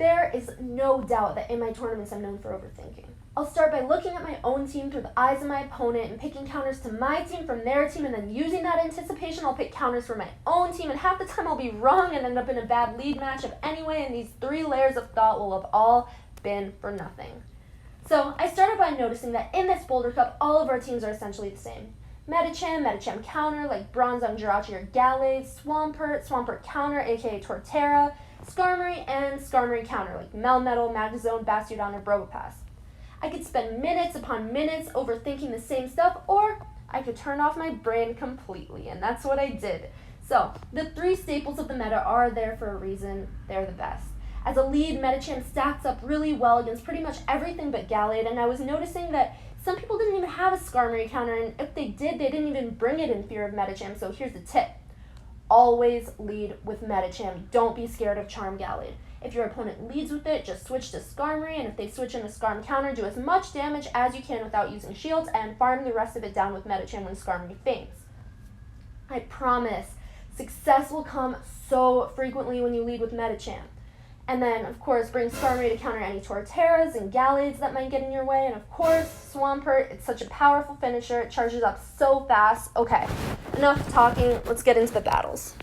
There is no doubt that in my tournaments I'm known for overthinking. I'll start by looking at my own team through the eyes of my opponent and picking counters to my team from their team, and then using that anticipation, I'll pick counters for my own team, and half the time I'll be wrong and end up in a bad lead matchup anyway, and these 3 layers of thought will have all been for nothing. So I started by noticing that in this Boulder Cup, all of our teams are essentially the same. Medicham counter like Bronzong, Jirachi, or Gallade, Swampert counter aka Torterra, Skarmory, and Skarmory counter like Melmetal, Magazone, Bastiodon, or Probopass. I could spend minutes upon minutes overthinking the same stuff, or I could turn off my brain completely, and that's what I did. So, the 3 staples of the meta are there for a reason. They're the best. As a lead, Medicham stacks up really well against pretty much everything but Gallade, and I was noticing that some people didn't even have a Skarmory counter, and if they did, they didn't even bring it in fear of Medicham, so here's the tip. Always lead with Medicham. Don't be scared of Charm Gallade. If your opponent leads with it, just switch to Skarmory, and if they switch in a Skarm counter, do as much damage as you can without using shields, and farm the rest of it down with Medicham when Skarmory faints. I promise, success will come so frequently when you lead with Medicham. And then, of course, bring Skarmory to counter any Torterras and Gallades that might get in your way, and of course, Swampert, it's such a powerful finisher, it charges up so fast. Okay, enough talking, let's get into the battles.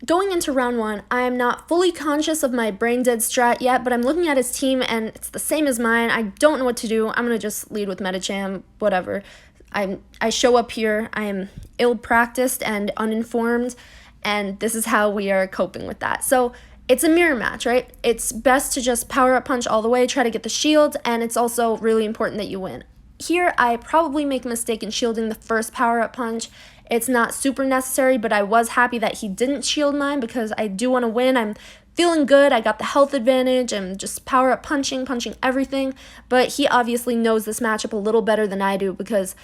Going into round 1, I am not fully conscious of my brain dead strat yet, but I'm looking at his team and it's the same as mine. I don't know what to do. I'm going to just lead with Medicham, whatever. I show up here, I am ill-practiced and uninformed, and this is how we are coping with that. So it's a mirror match, right? It's best to just power-up punch all the way, try to get the shield, and it's also really important that you win. Here, I probably make a mistake in shielding the first power-up punch. It's not super necessary, but I was happy that he didn't shield mine because I do want to win. I'm feeling good. I got the health advantage. I'm just power-up punching everything. But he obviously knows this matchup a little better than I do because,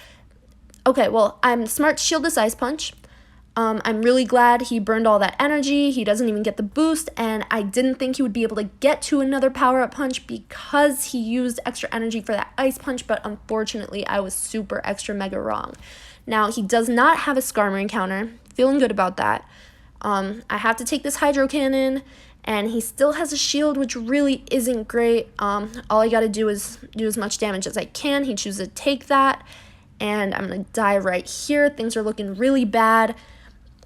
okay, well, I'm smart to shield this Ice Punch. I'm really glad he burned all that energy. He doesn't even get the boost, and I didn't think he would be able to get to another power-up punch because he used extra energy for that Ice Punch, but unfortunately, I was super extra mega wrong. Now, he does not have a Skarmory counter. Feeling good about that. I have to take this Hydro Cannon, and he still has a shield, which really isn't great. All I gotta do is do as much damage as I can. He chooses to take that, and I'm gonna die right here. Things are looking really bad,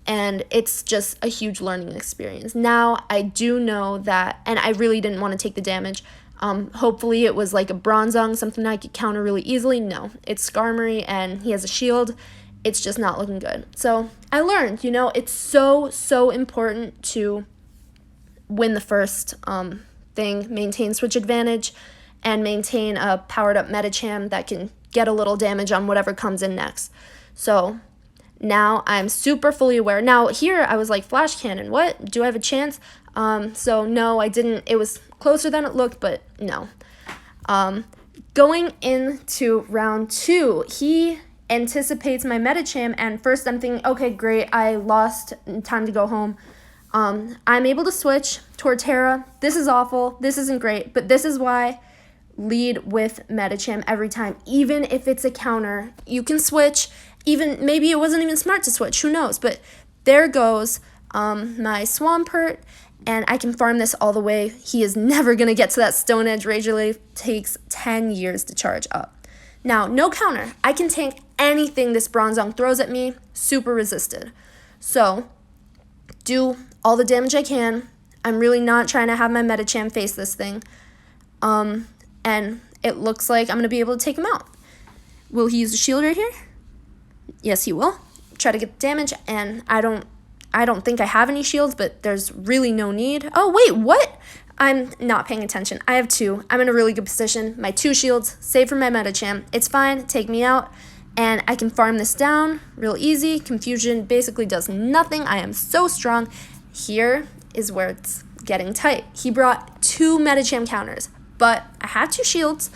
and it's just a huge learning experience. Now, I do know that, and I really didn't want to take the damage. Hopefully it was like a Bronzong, something I could counter really easily. No, it's Skarmory and he has a shield. It's just not looking good. So I learned, it's so important to win the first thing, maintain switch advantage, and maintain a powered up Medicham that can get a little damage on whatever comes in next. So now I'm super fully aware. Now here I was like, Flash Cannon, what? Do I have a chance? So no, I didn't. It was closer than it looked, but no. Going into round 2, he anticipates my Medicham, and first I'm thinking, okay, great, I lost, time to go home. I'm able to switch Torterra. This is awful. This isn't great, but this is why lead with Medicham every time. Even if it's a counter, you can switch. Even maybe it wasn't even smart to switch, who knows, but there goes my Swampert, and I can farm this all the way. He is never going to get to that Stone Edge. Rage Relay takes 10 years to charge up. Now, no counter. I can tank anything this Bronzong throws at me, super resisted. So, do all the damage I can. I'm really not trying to have my Medicham face this thing. And it looks like I'm going to be able to take him out. Will he use a shield right here? Yes, he will. Try to get the damage, and I don't think I have any shields, but there's really no need. Oh, wait, what? I'm not paying attention. I have 2. I'm in a really good position. My 2 shields, save for my Medicham. It's fine. Take me out, and I can farm this down real easy. Confusion basically does nothing. I am so strong. Here is where it's getting tight. He brought 2 Medicham counters, but I have 2 shields.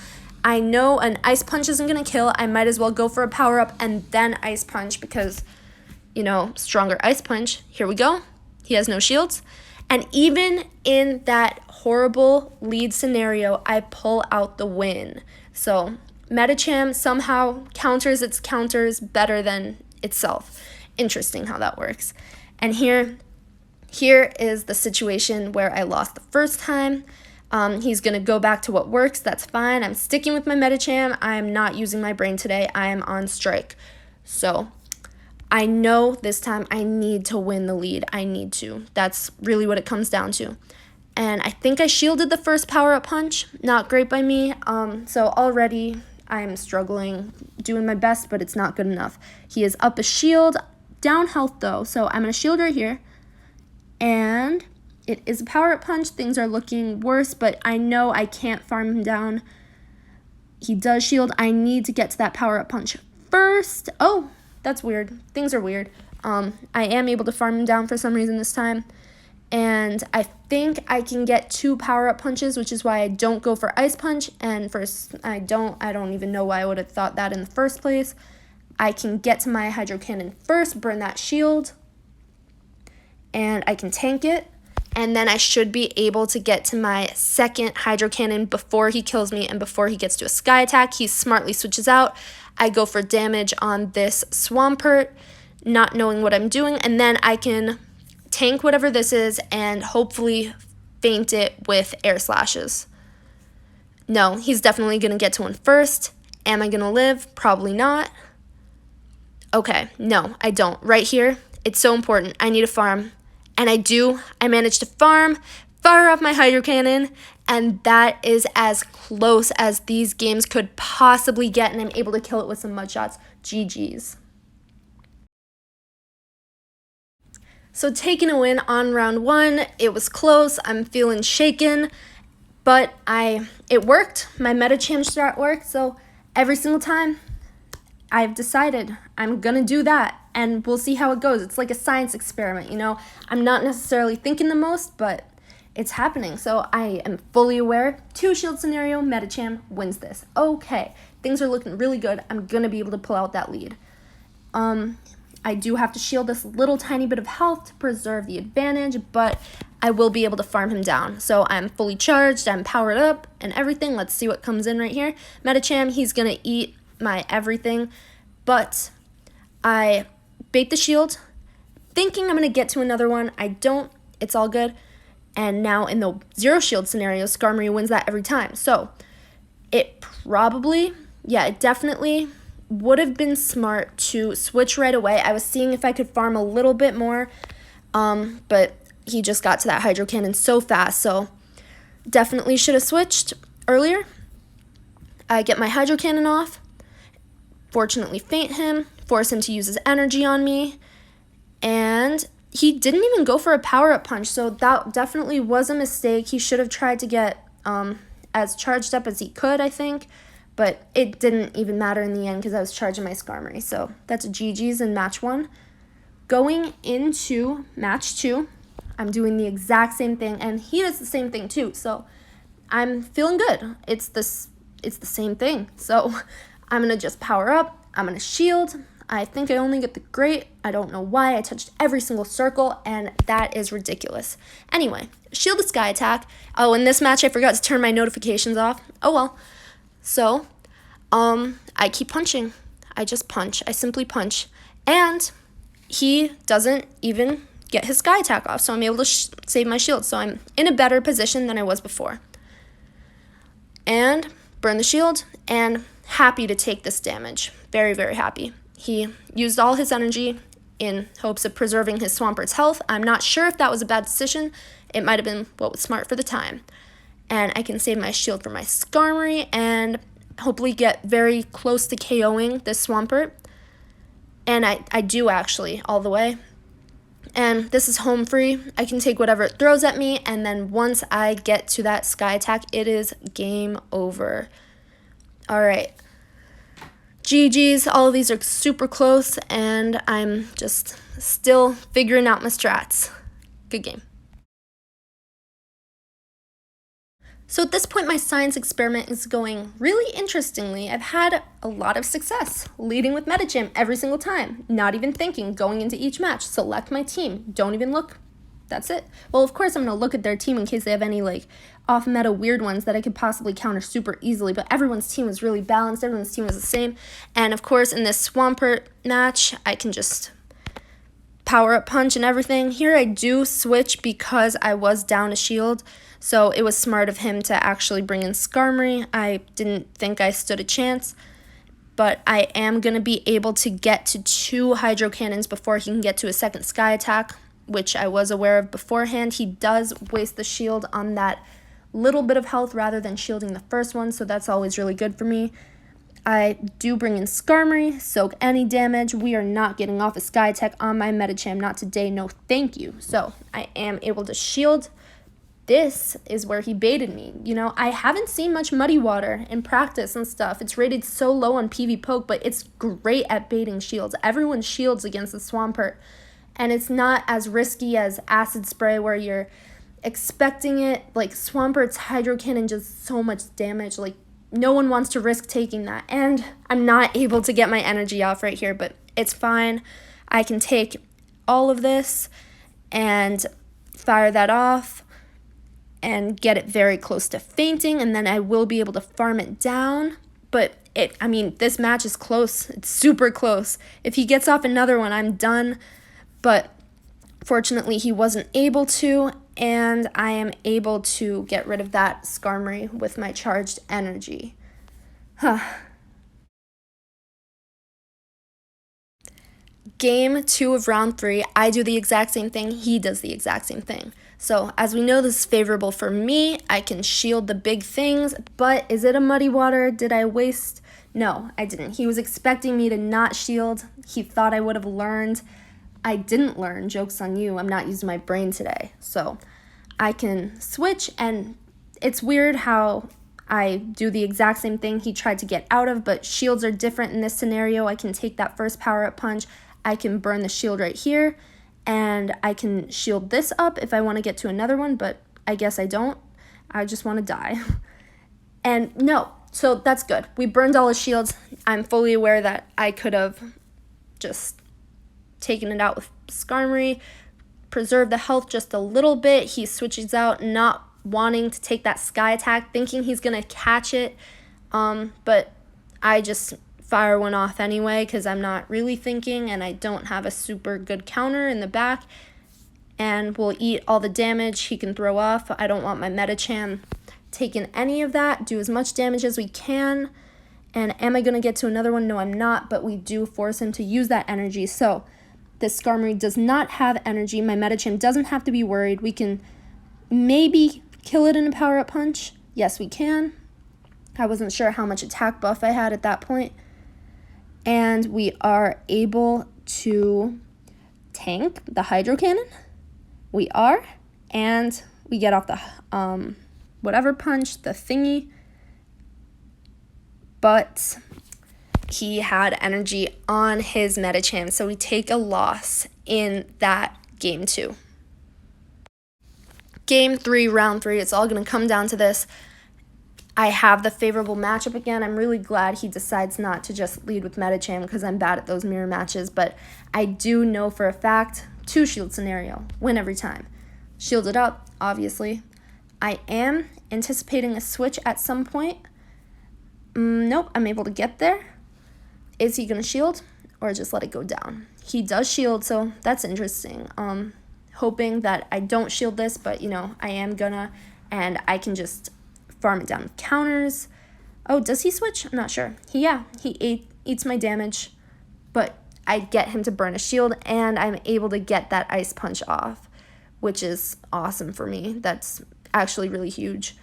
I know an Ice Punch isn't going to kill. I might as well go for a power-up and then Ice Punch because, stronger Ice Punch. Here we go. He has no shields. And even in that horrible lead scenario, I pull out the win. So Medicham somehow counters its counters better than itself. Interesting how that works. And here is the situation where I lost the first time. He's going to go back to what works. That's fine. I'm sticking with my Medicham. I'm not using my brain today. I am on strike. So I know this time I need to win the lead. I need to. That's really what it comes down to. And I think I shielded the first power-up punch. Not great by me. So already I'm struggling, doing my best, but it's not good enough. He is up a shield, down health though. So I'm going to shield right here. And it is a power-up punch. Things are looking worse, but I know I can't farm him down. He does shield. I need to get to that power-up punch first. Oh, that's weird. Things are weird. I am able to farm him down for some reason this time. And I think I can get 2 power-up punches, which is why I don't go for Ice Punch. And first, I don't even know why I would have thought that in the first place. I can get to my Hydro Cannon first, burn that shield, and I can tank it. And then I should be able to get to my second Hydro Cannon before he kills me and before he gets to a Sky Attack. He smartly switches out. I go for damage on this Swampert, not knowing what I'm doing. And then I can tank whatever this is and hopefully feint it with Air Slashes. No, he's definitely going to get to one first. Am I going to live? Probably not. Okay, no, I don't. Right here, it's so important. I need a farm. And I do. I managed to fire off my Hydro Cannon, and that is as close as these games could possibly get, and I'm able to kill it with some mud shots. GG's. So taking a win on round 1, it was close. I'm feeling shaken, but it worked. My Medicham strat worked, so every single time I've decided I'm going to do that, and we'll see how it goes. It's like a science experiment, you know. I'm not necessarily thinking the most, but it's happening. So I am fully aware. 2 shield scenario, Medicham wins this. Okay, things are looking really good. I'm going to be able to pull out that lead. I do have to shield this little tiny bit of health to preserve the advantage, but I will be able to farm him down. So I'm fully charged, I'm powered up, and everything. Let's see what comes in right here. Medicham, he's going to eat my everything, but I bait the shield, thinking I'm going to get to another one. I don't. It's all good. And now in the 0 shield scenario, Skarmory wins that every time. So it definitely would have been smart to switch right away. I was seeing if I could farm a little bit more, but he just got to that Hydro Cannon so fast. So definitely should have switched earlier. I get my Hydro Cannon off. Fortunately feint him, force him to use his energy on me, and he didn't even go for a power-up punch, so that definitely was a mistake. He should have tried to get as charged up as he could, I think, but it didn't even matter in the end because I was charging my Skarmory, so that's a GG's in match 1. Going into match 2, I'm doing the exact same thing, and he does the same thing too, so I'm feeling good. It's the same thing, so I'm going to just power up. I'm going to shield. I think I only get the great. I don't know why. I touched every single circle, and that is ridiculous. Anyway, shield the Sky Attack. Oh, in this match, I forgot to turn my notifications off. Oh, well. So, I keep punching. I just punch. I simply punch. And he doesn't even get his Sky Attack off, so I'm able to save my shield. So I'm in a better position than I was before. And burn the shield, and happy to take this damage. Very, very happy. He used all his energy in hopes of preserving his Swampert's health. I'm not sure if that was a bad decision. It might have been what was smart for the time. And I can save my shield for my Skarmory and hopefully get very close to KOing this Swampert. And I do actually, all the way. And this is home free. I can take whatever it throws at me, and then once I get to that Sky Attack, it is game over. Alright. GG's, all of these are super close, and I'm just still figuring out my strats. Good game. So at this point, my science experiment is going really interestingly. I've had a lot of success, leading with Medicham every single time, not even thinking, going into each match, select my team, don't even look, that's it. Well, of course, I'm going to look at their team in case they have any, off-meta weird ones that I could possibly counter super easily, but everyone's team was really balanced, everyone's team was the same, and of course, in this Swampert match, I can just power-up punch and everything. Here I do switch because I was down a shield, So it was smart of him to actually bring in Skarmory. I didn't think I stood a chance, but I am going to be able to get to 2 Hydro Cannons before he can get to a second Sky Attack, which I was aware of beforehand. He does waste the shield on that little bit of health rather than shielding the first one, so that's always really good for me. I do bring in Skarmory, soak any damage. We are not getting off a Sky Attack on my Medicham, not today, no thank you. So I am able to shield. This is where he baited me. You know, I haven't seen much Muddy Water in practice and stuff. It's rated so low on PV Poke, but it's great at baiting shields. Everyone shields against the Swampert, and it's not as risky as Acid Spray where you're expecting it. Like, Swampert's Hydro Cannon does so much damage. Like, no one wants to risk taking that. And I'm not able to get my energy off right here, but it's fine. I can take all of this and fire that off and get it very close to fainting, and then I will be able to farm it down. But this match is close. It's super close. If he gets off another one, I'm done. But fortunately, he wasn't able to, and I am able to get rid of that Skarmory with my charged energy. Game 2 of round 3, I do the exact same thing, he does the exact same thing. So, as we know, this is favorable for me. I can shield the big things, but is it a Muddy Water? Did I waste? No, I didn't. He was expecting me to not shield. He thought I would have learned. I didn't learn. Joke's on you. I'm not using my brain today. So, I can switch, and it's weird how I do the exact same thing he tried to get out of, but shields are different in this scenario. I can take that first power-up punch. I can burn the shield right here, and I can shield this up if I want to get to another one, but I guess I don't. I just want to die. And no, so that's good. We burned all his shields. I'm fully aware that I could have just taken it out with Skarmory, preserved the health just a little bit. He switches out, not wanting to take that Sky Attack, thinking he's going to catch it, but I just fire one off anyway because I'm not really thinking, and I don't have a super good counter in the back, and we'll eat all the damage he can throw off. I don't want my Medicham taking any of that. Do as much damage as we can. And am I going to get to another one? No, I'm not, but we do force him to use that energy. So this Skarmory does not have energy. My Medicham doesn't have to be worried. We can maybe kill it in a power-up punch. Yes, we can. I wasn't sure how much attack buff I had at that point. And we are able to tank the Hydro Cannon. We are. And we get off the whatever punch, the thingy. But he had energy on his Medicham, so we take a loss in that game 2. Game 3, round 3, it's all going to come down to this. I have the favorable matchup again. I'm really glad he decides not to just lead with Medicham because I'm bad at those mirror matches, but I do know for a fact, 2 shield scenario, win every time. Shielded up, obviously. I am anticipating a switch at some point. Nope, I'm able to get there. Is he going to shield or just let it go down? He does shield, so that's interesting. Hoping that I don't shield this, but, I am gonna, and I can just farm it down with counters. Oh, does he switch? I'm not sure. He eats my damage, but I get him to burn a shield, and I'm able to get that Ice Punch off, which is awesome for me. That's actually really huge.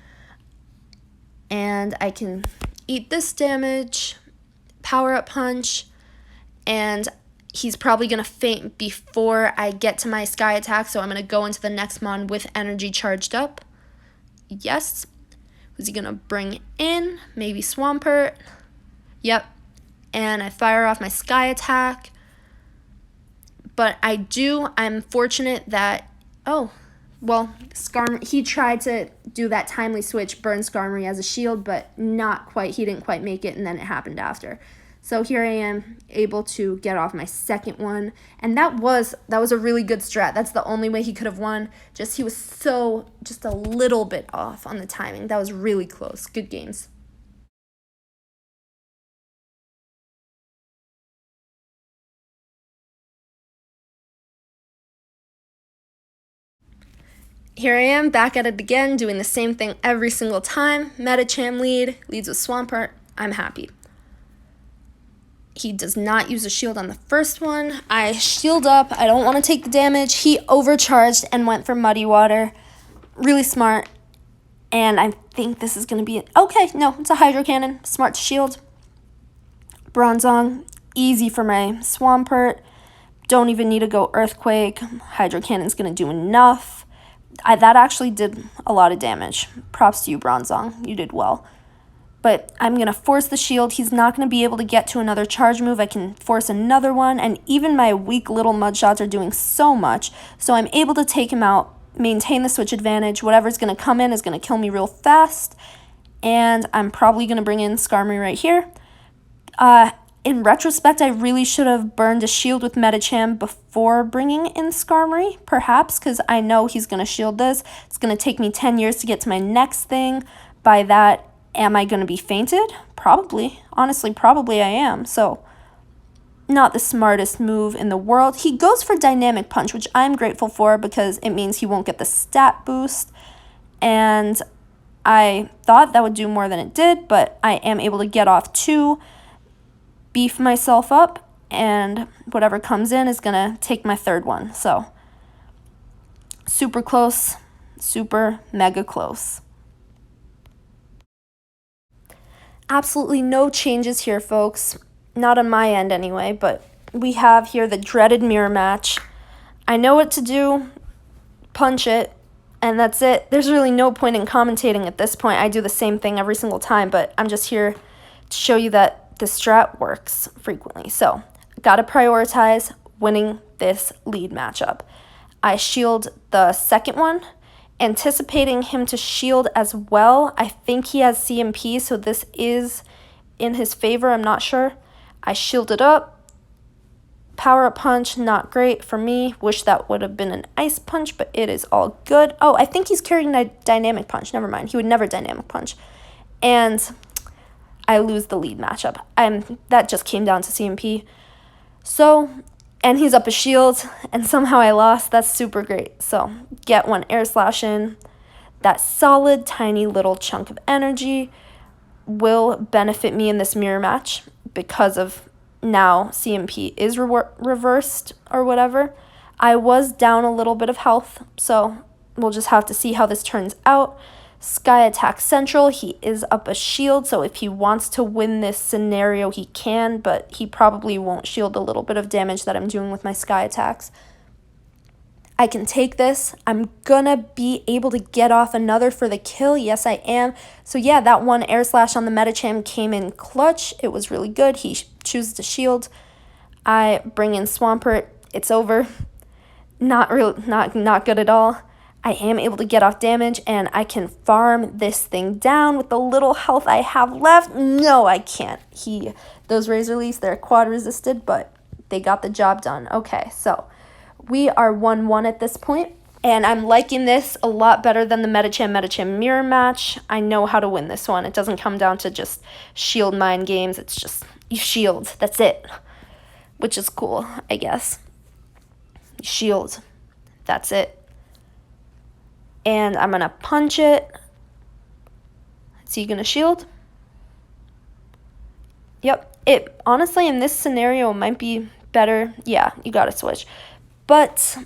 And I can eat this damage, power-up punch, and he's probably going to faint before I get to my Sky Attack, so I'm going to go into the next mon with energy charged up. Yes. Who's he going to bring in? Maybe Swampert. Yep. And I fire off my Sky Attack. But I'm fortunate that, he tried to do that timely switch, burn Skarmory as a shield, but not quite. He didn't quite make it, and then it happened after. So here I am, able to get off my second one, and that was a really good strat. That's the only way he could have won. He was just a little bit off on the timing. That was really close. Good games. Here I am, back at it again, doing the same thing every single time. Medicham leads with Swampert. I'm happy. He does not use a shield on the first one. I shield up. I don't want to take the damage. He overcharged and went for Muddy Water. Really smart. And I think this is going to be okay, no, it's a Hydro Cannon. Smart to shield. Bronzong. Easy for my Swampert. Don't even need to go Earthquake. Hydro Cannon's going to do enough. That actually did a lot of damage. Props to you, Bronzong. You did well. But I'm going to force the shield. He's not going to be able to get to another charge move. I can force another one. And even my weak little mud shots are doing so much. So I'm able to take him out, maintain the switch advantage. Whatever's going to come in is going to kill me real fast. And I'm probably going to bring in Skarmory right here. In retrospect, I really should have burned a shield with Medicham before bringing in Skarmory, perhaps, because I know he's going to shield this. It's going to take me 10 years to get to my next thing. By that, am I going to be fainted? Probably. Honestly, probably I am. So, not the smartest move in the world. He goes for Dynamic Punch, which I'm grateful for because it means he won't get the stat boost. And I thought that would do more than it did, but I am able to get off 2, beef myself up, and whatever comes in is going to take my third one. So, super close, super mega close. Absolutely no changes here, folks. Not on my end anyway, but we have here the dreaded mirror match. I know what to do, punch it, and that's it. There's really no point in commentating at this point. I do the same thing every single time, but I'm just here to show you that the strat works frequently. So, gotta prioritize winning this lead matchup. I shield the second one, anticipating him to shield as well. I think he has CMP, so this is in his favor. I'm not sure. I shielded up. Power Up Punch, not great for me. Wish that would have been an Ice Punch, but it is all good. Oh, I think he's carrying a Dynamic Punch. Never mind. He would never Dynamic Punch. And I lose the lead matchup. That just came down to CMP. So, and he's up a shield, and somehow I lost. That's super great. So, get one Air Slash in. That solid, tiny little chunk of energy will benefit me in this mirror match because of now CMP is reversed or whatever. I was down a little bit of health, so we'll just have to see how this turns out. Sky Attack Central, he is up a shield, so if he wants to win this scenario, he can, but he probably won't shield a little bit of damage that I'm doing with my Sky Attacks. I can take this. I'm gonna be able to get off another for the kill. Yes, I am. So yeah, that one Air Slash on the Medicham came in clutch. It was really good. He chooses to shield. I bring in Swampert. It's over. Not good at all. I am able to get off damage, and I can farm this thing down with the little health I have left. No, I can't. Those Razor Leafs, they're quad resisted, but they got the job done. Okay, so we are 1-1 at this point, and I'm liking this a lot better than the Medicham mirror match. I know how to win this one. It doesn't come down to just shield mind games. It's just you shield. That's it, which is cool, I guess. You shield. That's it. And I'm going to punch it. Is he going to shield? Yep. It honestly, in this scenario, might be better. Yeah, you got to switch. But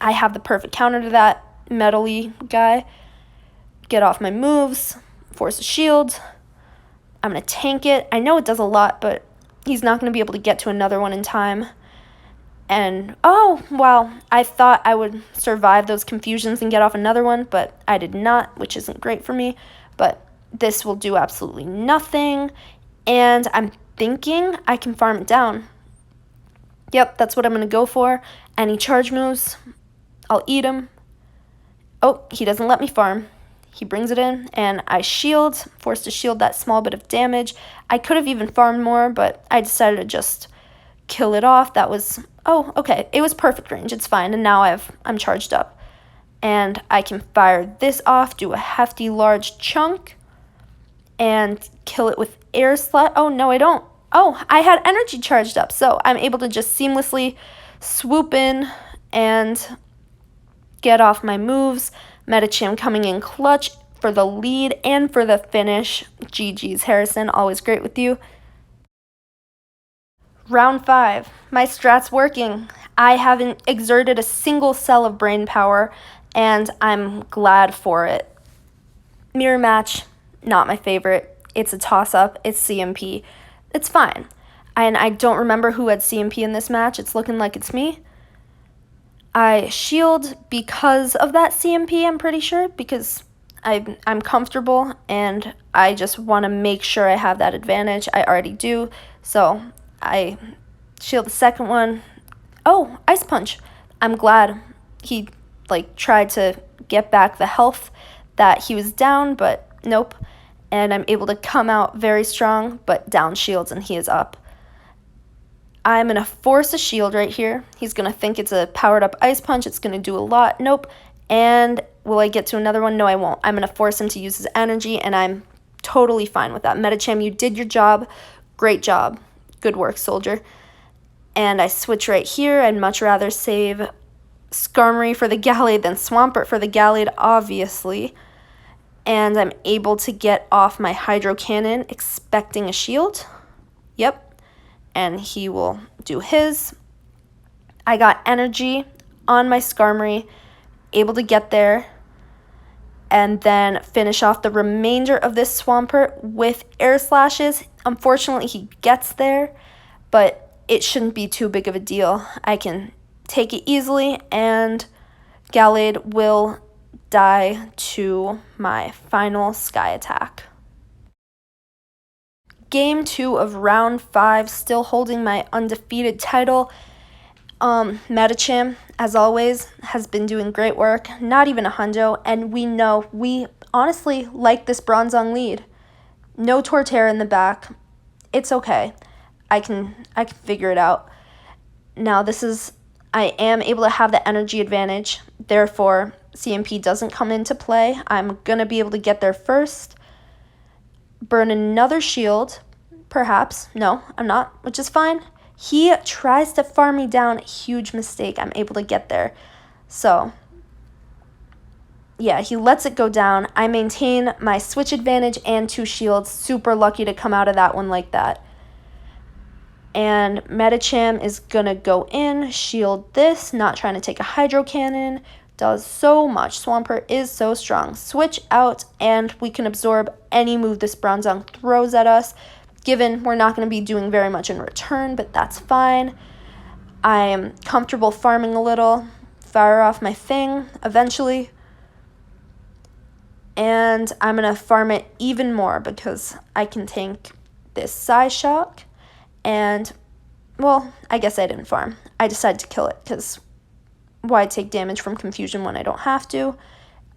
I have the perfect counter to that metally guy. Get off my moves. Force a shield. I'm going to tank it. I know it does a lot, but he's not going to be able to get to another one in time. And, oh, wow, I thought I would survive those confusions and get off another one, but I did not, which isn't great for me. But this will do absolutely nothing, and I'm thinking I can farm it down. Yep, that's what I'm going to go for. Any charge moves, I'll eat him. Oh, he doesn't let me farm. He brings it in, and I shield, forced to shield that small bit of damage. I could have even farmed more, but I decided to just kill it off. That was, oh, okay. It was perfect range. It's fine. And now I'm charged up. And I can fire this off, do a hefty large chunk, and kill it with Air Slash. Oh, no, I don't. Oh, I had energy charged up. So I'm able to just seamlessly swoop in and get off my moves. Medicham coming in clutch for the lead and for the finish. GG's, Harrison. Always great with you. Round 5. My strat's working. I haven't exerted a single cell of brain power, and I'm glad for it. Mirror match, not my favorite. It's a toss-up. It's CMP. It's fine. And I don't remember who had CMP in this match. It's looking like it's me. I shield because of that CMP, I'm pretty sure, because I'm comfortable, and I just want to make sure I have that advantage. I already do, so I shield the second one. Oh, Ice Punch. I'm glad he tried to get back the health that he was down, but nope. And I'm able to come out very strong, but down shields, and he is up. I'm going to force a shield right here. He's going to think it's a powered up Ice Punch. It's going to do a lot. Nope. And will I get to another one? No, I won't. I'm going to force him to use his energy, and I'm totally fine with that. Medicham, you did your job. Great job. Good work, soldier. And I switch right here. I'd much rather save Skarmory for the Gallade than Swampert for the Gallade, obviously. And I'm able to get off my Hydro Cannon, expecting a shield. Yep. And he will do his. I got energy on my Skarmory, able to get there, and then finish off the remainder of this Swampert with Air Slashes. Unfortunately, he gets there, but it shouldn't be too big of a deal. I can take it easily, and Gallade will die to my final Sky Attack. Game 2 of round 5, still holding my undefeated title. Medicham, as always, has been doing great work. Not even a hundo, and we honestly like this Bronzong lead. No Torterra in the back. It's okay. I can figure it out. Now I am able to have the energy advantage. Therefore, CMP doesn't come into play. I'm gonna be able to get there first. Burn another shield, perhaps. No, I'm not, which is fine. He tries to farm me down. Huge mistake. I'm able to get there. So, yeah, he lets it go down. I maintain my switch advantage and 2 shields. Super lucky to come out of that one like that. And Medicham is going to go in, shield this, not trying to take a Hydro Cannon. Does so much. Swampert is so strong. Switch out, and we can absorb any move this Bronzong throws at us, given we're not going to be doing very much in return, but that's fine. I am comfortable farming a little, fire off my thing eventually, and I'm going to farm it even more because I can tank this Psyshock, and, well, I guess I didn't farm. I decided to kill it because why take damage from confusion when I don't have to?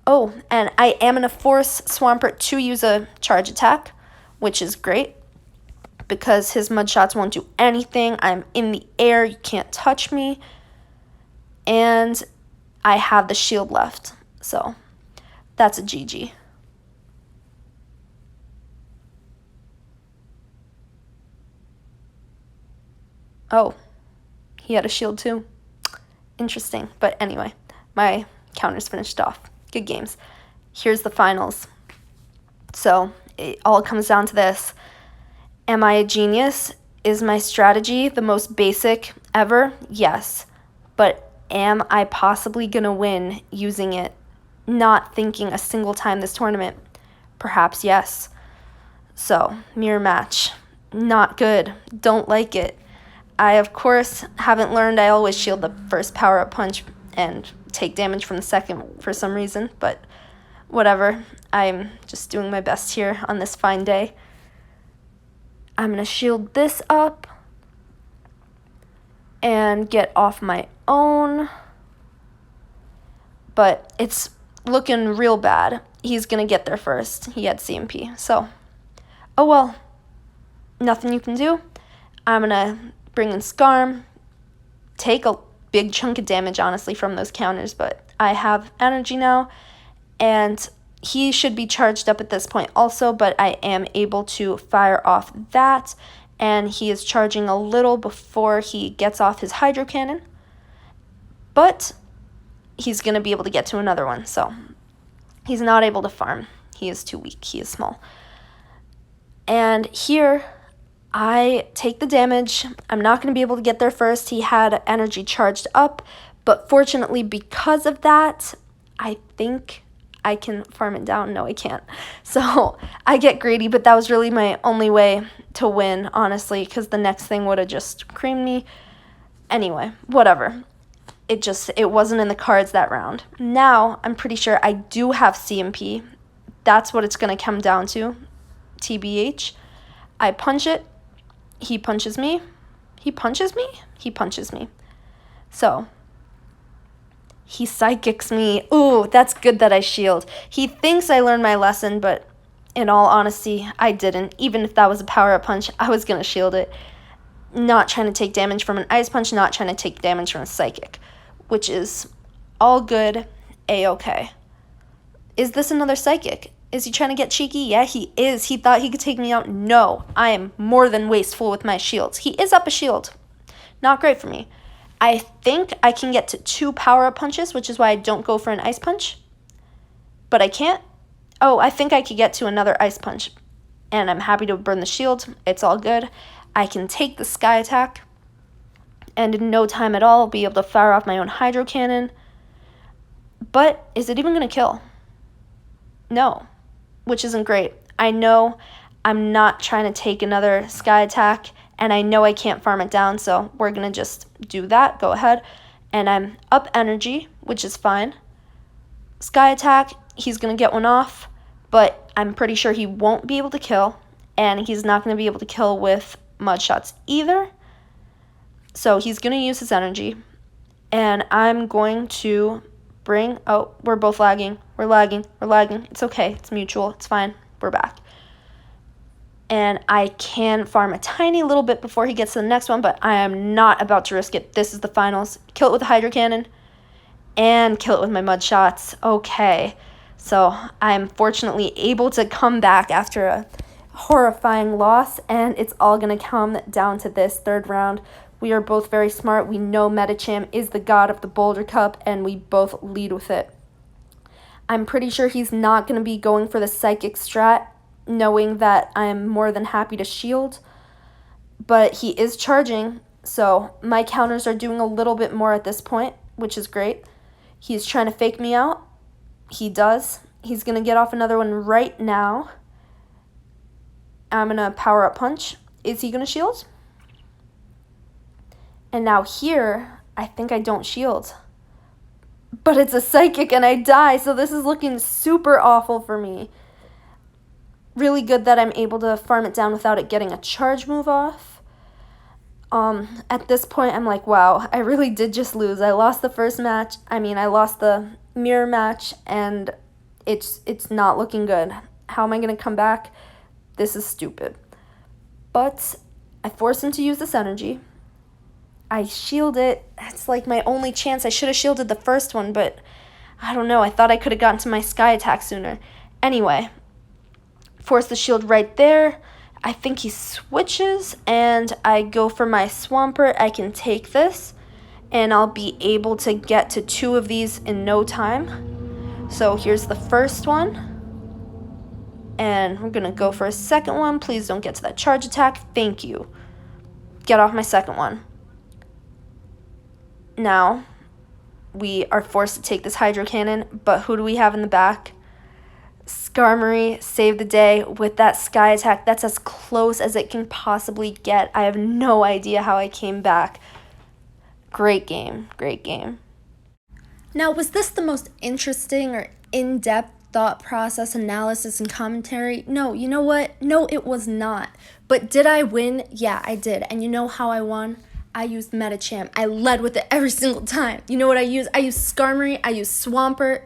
Oh, and I am going to force Swampert to use a charge attack, which is great because his mud shots won't do anything. I'm in the air. You can't touch me. And I have the shield left. So that's a GG. Oh, he had a shield too. Interesting. But anyway, my counter's finished off. Good games. Here's the finals. So it all comes down to this. Am I a genius? Is my strategy the most basic ever? Yes. But am I possibly going to win using it, not thinking a single time this tournament? Perhaps yes. So, mirror match. Not good. Don't like it. I, of course, haven't learned I always shield the first power-up punch and take damage from the second for some reason, but whatever. I'm just doing my best here on this fine day. I'm going to shield this up and get off my own, but it's looking real bad. He's going to get there first. He had CMP, so, oh well, nothing you can do. I'm going to bring in Skarm, take a big chunk of damage, honestly, from those counters, but I have energy now, and he should be charged up at this point also, but I am able to fire off that, and he is charging a little before he gets off his Hydro Cannon, but he's going to be able to get to another one, so He's not able to farm. He is too weak. He is small. And here, I take the damage. I'm not going to be able to get there first. He had energy charged up, but fortunately because of that, I think I can farm it down. No, I can't. So I get greedy, but that was really my only way to win, honestly, because the next thing would have just creamed me. Anyway, whatever. It wasn't in the cards that round. Now, I'm pretty sure I do have CMP. That's what it's going to come down to, TBH. I punch it. He punches me. He punches me. He punches me. So, he psychics me. Ooh, that's good that I shield. He thinks I learned my lesson, but in all honesty, I didn't. Even if that was a power-up punch, I was going to shield it. Not trying to take damage from an ice punch, not trying to take damage from a psychic, which is all good, A-okay. Is this another psychic? Is he trying to get cheeky? Yeah, he is. He thought he could take me out. No, I am more than wasteful with my shields. He is up a shield. Not great for me. I think I can get to 2 power-up punches, which is why I don't go for an ice punch. But I can't. Oh, I think I could get to another ice punch. And I'm happy to burn the shield. It's all good. I can take the sky attack. And in no time at all, I'll be able to fire off my own hydro cannon. But is it even going to kill? No, which isn't great. I know I'm not trying to take another sky attack, and I know I can't farm it down, so we're going to just do that. Go ahead. And I'm up energy, which is fine. Sky attack, he's going to get one off, but I'm pretty sure he won't be able to kill, and he's not going to be able to kill with mud shots either. So he's going to use his energy, and I'm going to bring... Oh, we're both lagging. We're lagging. It's okay. It's mutual. It's fine. We're back. And I can farm a tiny little bit before he gets to the next one, but I am not about to risk it. This is the finals. Kill it with a hydro cannon and kill it with my mud shots. Okay. So I'm fortunately able to come back after a horrifying loss, and it's all going to come down to this third round. We are both very smart. We know Metacham is the god of the Boulder Cup, and we both lead with it. I'm pretty sure he's not going to be going for the psychic strat, knowing that I'm more than happy to shield. But he is charging, so my counters are doing a little bit more at this point, which is great. He's trying to fake me out. He does. He's going to get off another one right now. I'm going to power up punch. Is he going to shield? And now here, I think I don't shield. But it's a psychic and I die, so this is looking super awful for me. Really good that I'm able to farm it down without it getting a charge move off. At this point, I'm like, wow, I really did just lose. I lost the first match. I lost the mirror match, and it's not looking good. How am I going to come back? This is stupid. But I forced him to use this energy. I shield it. It's like my only chance. I should have shielded the first one, but I don't know. I thought I could have gotten to my sky attack sooner. Anyway, force the shield right there. I think he switches, and I go for my Swampert. I can take this, and I'll be able to get to 2 of these in no time. So here's the first one. And we're going to go for a second one. Please don't get to that charge attack. Thank you. Get off my second one. Now, we are forced to take this hydro cannon, but who do we have in the back? Skarmory saved the day with that sky attack. That's as close as it can possibly get. I have no idea how I came back. Great game. Great game. Now, was this the most interesting or in-depth thought process, analysis, and commentary? No, you know what? No, it was not. But did I win? Yeah, I did. And you know how I won? I used Metacham. I led with it every single time. You know what I use? I use Skarmory. I use Swampert.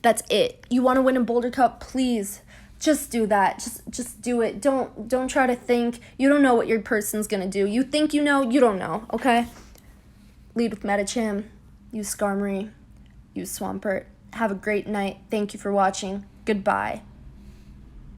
That's it. You want to win a Boulder Cup? Please, just do that. Just do it. Don't try to think. You don't know what your person's going to do. You think you know. You don't know, okay? Lead with Metacham. Use Skarmory. Use Swampert. Have a great night. Thank you for watching. Goodbye.